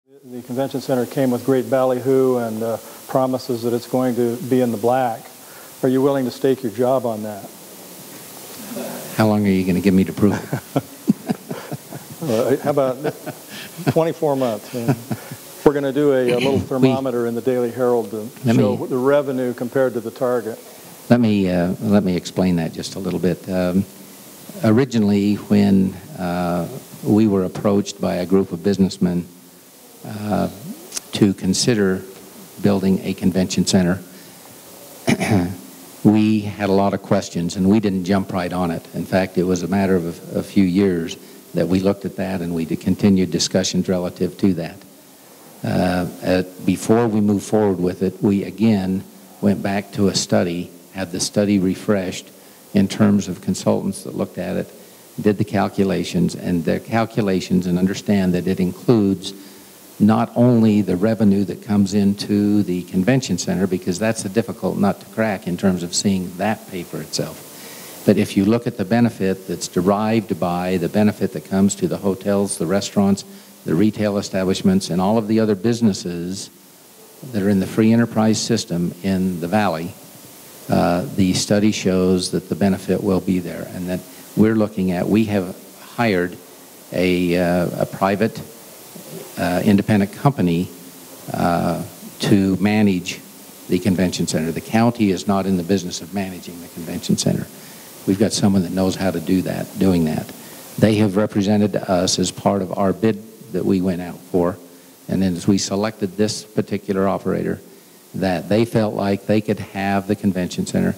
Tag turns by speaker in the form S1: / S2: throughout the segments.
S1: The convention center came with great ballyhoo and promises that it's going to be in the black. Are you willing to stake your job on that?
S2: How long are you going to give me to prove it?
S1: How about 24 months? We're going to do a little thermometer in the Daily Herald to show the revenue compared to the target.
S2: Let me explain that just a little bit. Originally, when we were approached by a group of businessmen to consider building a convention center, we had a lot of questions, and we didn't jump right on it. In fact, it was a matter of a few years that we looked at that, and we continued discussions relative to that. Before we moved forward with it, we again went back to a study, had the study refreshed in terms of consultants that looked at it, did the calculations, and understand that it includes not only the revenue that comes into the convention center, because that's a difficult nut to crack in terms of seeing that pay for itself. But if you look at the benefit that's derived by the benefit that comes to the hotels, the restaurants, the retail establishments, and all of the other businesses that are in the free enterprise system in the valley, the study shows that the benefit will be there, and that we have hired a private independent company to manage the convention center. The county is not in the business of managing the convention center. We've got someone that knows how to do that, doing that. They have represented to us as part of our bid that we went out for, and then as we selected this particular operator, that they felt like they could have the convention center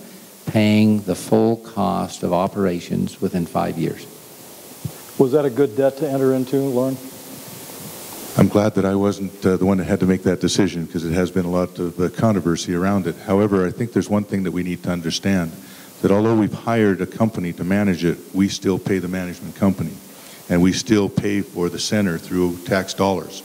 S2: paying the full cost of operations within 5 years.
S1: Was that a good debt to enter into, Lorne?
S3: I'm glad that I wasn't the one that had to make that decision, because it has been a lot of controversy around it. However, I think there's one thing that we need to understand, that although we've hired a company to manage it, we still pay the management company, and we still pay for the center through tax dollars.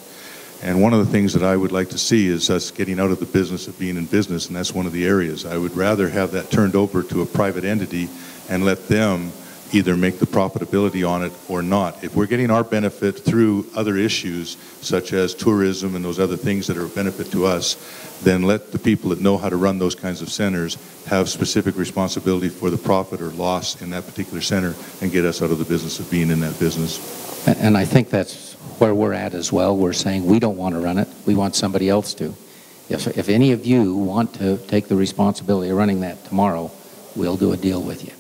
S3: And one of the things that I would like to see is us getting out of the business of being in business, and that's one of the areas. I would rather have that turned over to a private entity and let them either make the profitability on it or not. If we're getting our benefit through other issues, such as tourism and those other things that are of benefit to us, then let the people that know how to run those kinds of centers have specific responsibility for the profit or loss in that particular center, and get us out of the business of being in that business.
S2: And I think that's where we're at as well. We're saying we don't want to run it. We want somebody else to. If any of you want to take the responsibility of running that tomorrow, we'll do a deal with you.